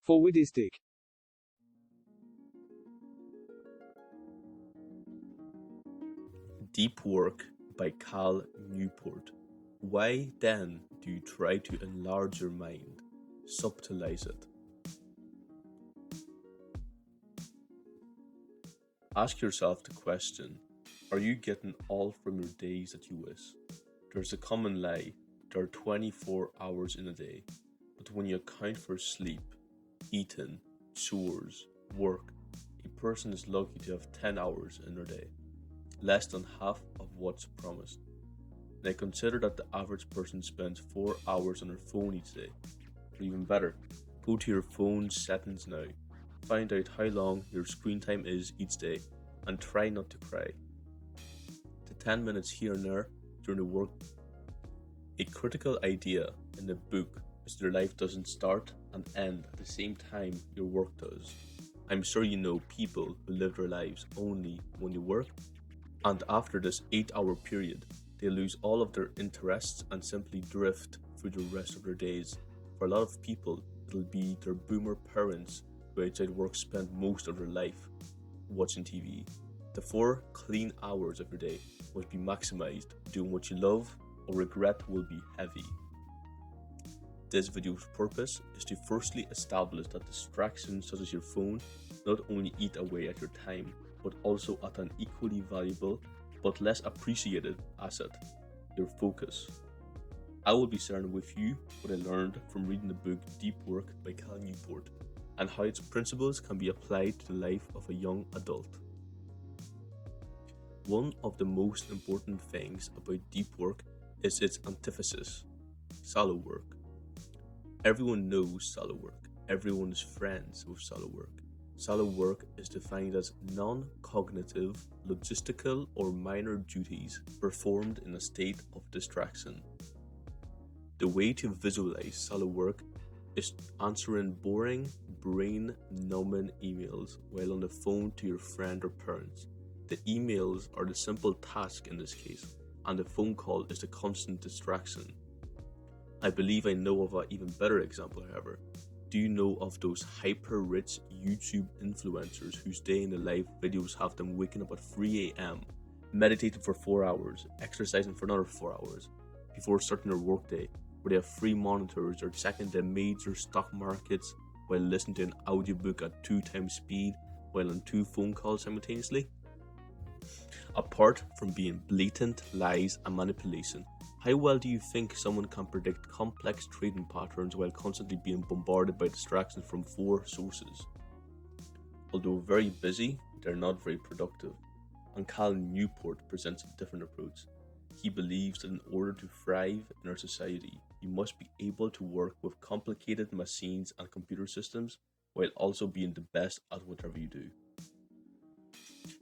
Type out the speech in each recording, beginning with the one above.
Forwardistic. Deep Work by Cal Newport. Why then do you try to enlarge your mind? Subtilize it. Ask yourself the question, are you getting all from your days that you wish? There's a common lie, there are 24 hours in a day, but when you account for sleep, eating, chores, work, a person is lucky to have 10 hours in their day, less than half of what's promised. Now consider that the average person spends 4 hours on their phone each day. Or even better, go to your phone settings now, find out how long your screen time is each day, and try not to cry. The 10 minutes here and there during the work. A critical idea in the book is that your life doesn't start and end at the same time your work does. I'm sure you know people who live their lives only when they work, and after this 8-hour period, they lose all of their interests and simply drift through the rest of their days. For a lot of people, it'll be their boomer parents who outside work spend most of their life watching TV. The 4 clean hours of your day must be maximized doing what you love, or regret will be heavy. This video's purpose is to firstly establish that distractions such as your phone not only eat away at your time, but also at an equally valuable but less appreciated asset, your focus. I will be sharing with you what I learned from reading the book Deep Work by Cal Newport and how its principles can be applied to the life of a young adult. One of the most important things about deep work is its antithesis, shallow work. Everyone knows shallow work. Everyone is friends with shallow work. Shallow work is defined as non-cognitive, logistical, or minor duties performed in a state of distraction. The way to visualize shallow work is answering boring, brain-numbing emails while on the phone to your friend or parents. The emails are the simple task in this case, and the phone call is the constant distraction. I believe I know of an even better example, however. Do you know of those hyper-rich YouTube influencers whose day in the life videos have them waking up at 3 a.m., meditating for 4 hours, exercising for another 4 hours, before starting their workday, where they have 3 monitors or checking the major stock markets while listening to an audiobook at 2 times speed while on 2 phone calls simultaneously? Apart from being blatant lies and manipulation, how well do you think someone can predict complex trading patterns while constantly being bombarded by distractions from 4 sources? Although very busy, they're not very productive, and Cal Newport presents a different approach. He believes that in order to thrive in our society, you must be able to work with complicated machines and computer systems while also being the best at whatever you do.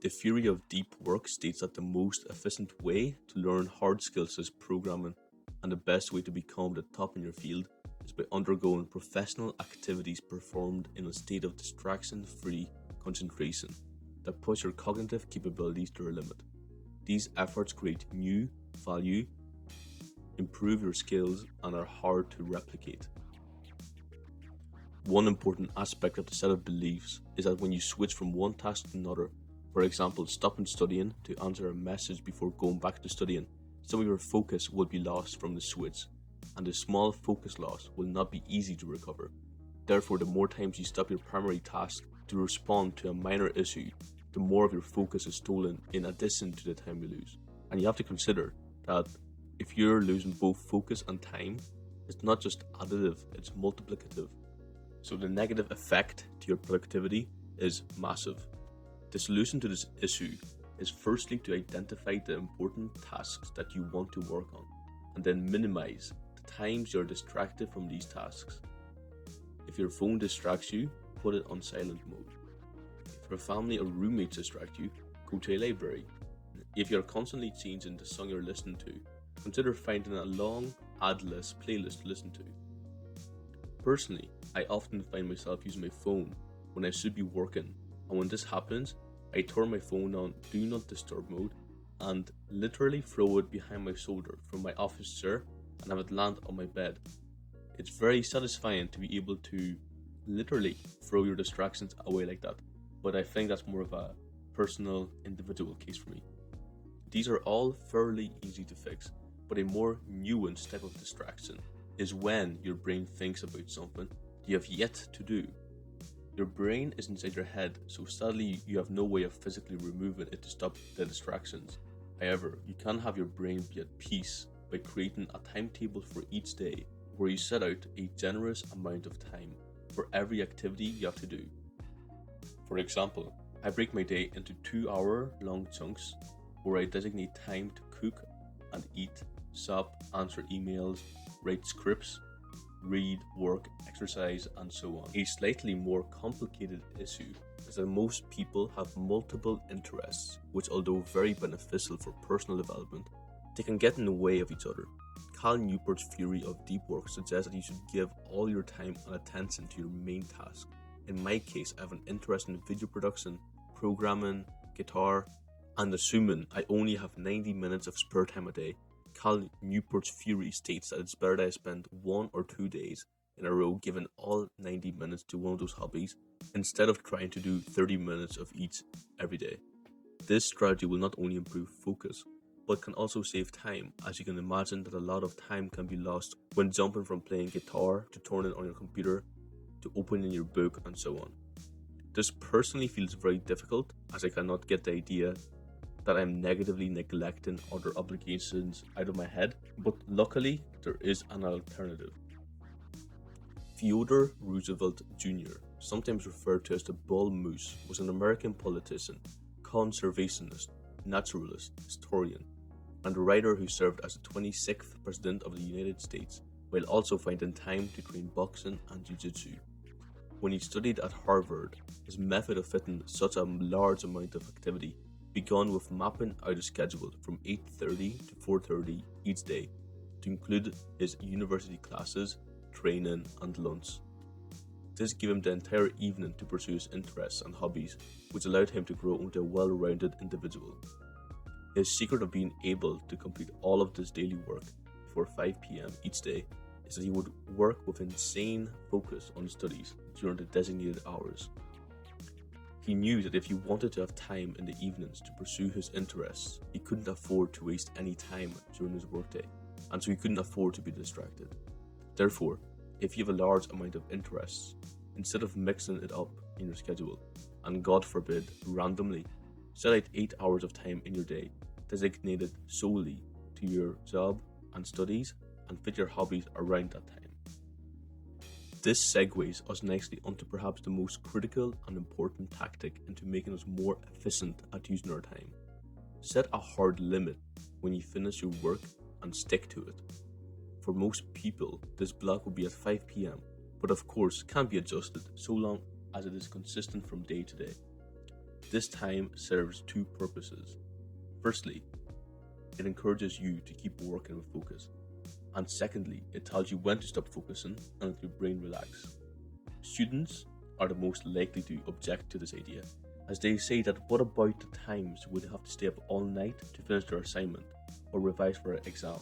The theory of deep work states that the most efficient way to learn hard skills is programming, and the best way to become the top in your field is by undergoing professional activities performed in a state of distraction-free concentration that push your cognitive capabilities to their limit. These efforts create new value, improve your skills, and are hard to replicate. One important aspect of the set of beliefs is that when you switch from one task to another, for example, stopping studying to answer a message before going back to studying, some of your focus will be lost from the switch, and the small focus loss will not be easy to recover. Therefore, the more times you stop your primary task to respond to a minor issue, the more of your focus is stolen in addition to the time you lose. And you have to consider that if you're losing both focus and time, it's not just additive, it's multiplicative. So the negative effect to your productivity is massive. The solution to this issue is firstly to identify the important tasks that you want to work on, and then minimize the times you're distracted from these tasks. If your phone distracts you, put it on silent mode. If your family or roommates distract you, go to a library. If you're constantly changing the song you're listening to, consider finding a long, ad-less playlist to listen to. Personally, I often find myself using my phone when I should be working, and when this happens, I turn my phone on Do Not Disturb mode and literally throw it behind my shoulder from my office chair and have it land on my bed. It's very satisfying to be able to literally throw your distractions away like that, but I think that's more of a personal, individual case for me. These are all fairly easy to fix, but a more nuanced type of distraction is when your brain thinks about something you have yet to do. Your brain is inside your head, so sadly you have no way of physically removing it to stop the distractions. However, you can have your brain be at peace by creating a timetable for each day where you set out a generous amount of time for every activity you have to do. For example, I break my day into 2-hour long chunks where I designate time to cook and eat, shop, answer emails, write scripts, read, work, exercise, and so on. A slightly more complicated issue is that most people have multiple interests, which, although very beneficial for personal development, they can get in the way of each other. Cal Newport's theory of deep work suggests that you should give all your time and attention to your main task. In my case, I have an interest in video production, programming, guitar, and assuming I only have 90 minutes of spare time a day, Cal Newport's theory states that it's better that I spend 1 or 2 days in a row giving all 90 minutes to one of those hobbies instead of trying to do 30 minutes of each every day. This strategy will not only improve focus, but can also save time, as you can imagine that a lot of time can be lost when jumping from playing guitar to turning on your computer to opening your book and so on. This personally feels very difficult, as I cannot get the idea that I'm negatively neglecting other obligations out of my head, but luckily there is an alternative. Theodore Roosevelt Jr., sometimes referred to as the Bull Moose, was an American politician, conservationist, naturalist, historian, and a writer who served as the 26th President of the United States, while also finding time to train boxing and jiu-jitsu. When he studied at Harvard, his method of fitting such a large amount of activity began with mapping out a schedule from 8:30 to 4:30 each day to include his university classes, training, and lunch. This gave him the entire evening to pursue his interests and hobbies, which allowed him to grow into a well-rounded individual. His secret of being able to complete all of this daily work before 5 p.m. each day is that he would work with insane focus on studies during the designated hours. He knew that if he wanted to have time in the evenings to pursue his interests, he couldn't afford to waste any time during his workday, and so he couldn't afford to be distracted. Therefore, if you have a large amount of interests, instead of mixing it up in your schedule, and God forbid, randomly, set out 8 hours of time in your day designated solely to your job and studies, and fit your hobbies around that time. This segues us nicely onto perhaps the most critical and important tactic into making us more efficient at using our time. Set a hard limit when you finish your work and stick to it. For most people, this block will be at 5 p.m, but of course can be adjusted so long as it is consistent from day to day. This time serves two purposes. Firstly, it encourages you to keep working with focus. And secondly, it tells you when to stop focusing and let your brain relax. Students are the most likely to object to this idea, as they say that what about the times when they have to stay up all night to finish their assignment or revise for an exam?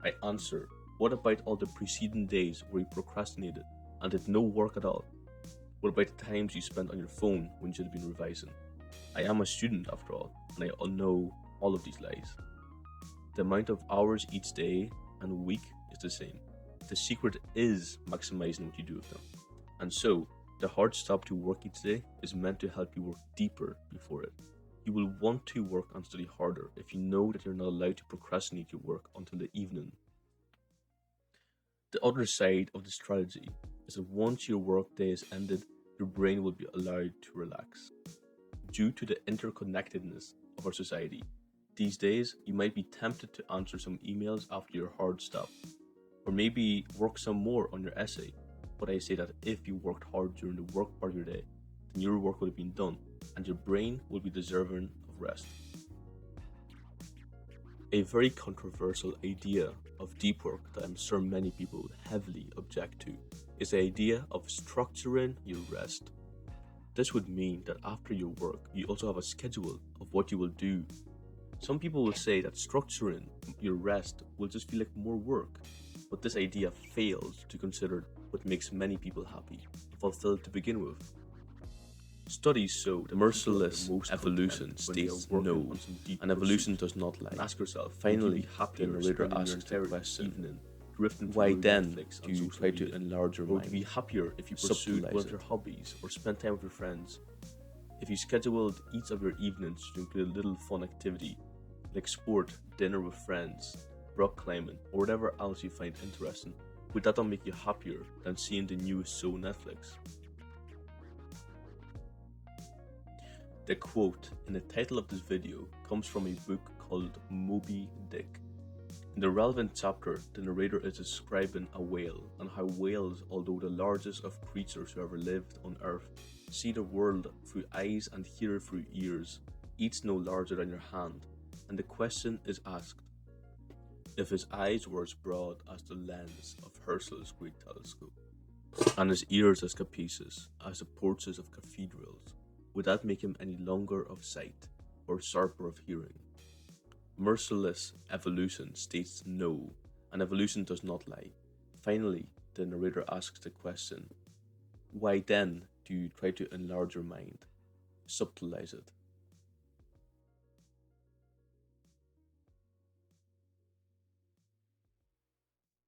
I answer, what about all the preceding days where you procrastinated and did no work at all? What about the times you spent on your phone when you should have been revising? I am a student after all, and I know all of these lies. The amount of hours each day and week is the same. The secret is maximizing what you do with them. And so, the hard stop to work each day is meant to help you work deeper before it. You will want to work and study harder if you know that you're not allowed to procrastinate your work until the evening. The other side of the strategy is that once your work day is ended, your brain will be allowed to relax. Due to the interconnectedness of our society, these days you might be tempted to answer some emails after your hard stop, or maybe work some more on your essay. But I say that if you worked hard during the work part of your day, then your work will have been done and your brain will be deserving of rest. A very controversial idea of deep work that I'm sure many people would heavily object to is the idea of structuring your rest. This would mean that after your work, you also have a schedule of what you will do. Some people will say that structuring your rest will just feel like more work, But this idea fails to consider what makes many people happy and fulfilled to begin with. Studies show that merciless evolution states no, and evolution does not lie. Ask yourself, finally, the narrator asks the question, why then do you try to enlarge your mind? Would you be happier if you pursued one of your hobbies or spent time with your friends? If you scheduled each of your evenings to include a little fun activity, like sport, dinner with friends, rock climbing, or whatever else you find interesting, would that not make you happier than seeing the newest show on Netflix? The quote in the title of this video comes from a book called Moby Dick. In the relevant chapter, the narrator is describing a whale and how whales, although the largest of creatures who ever lived on Earth, see the world through eyes and hear through ears, each no larger than your hand, and the question is asked, if his eyes were as broad as the lens of Herschel's great telescope, and his ears as capacious as the porches of cathedrals, would that make him any longer of sight or sharper of hearing? Merciless evolution states no, and evolution does not lie. Finally, the narrator asks the question, why then do you try to enlarge your mind? Subtilize it.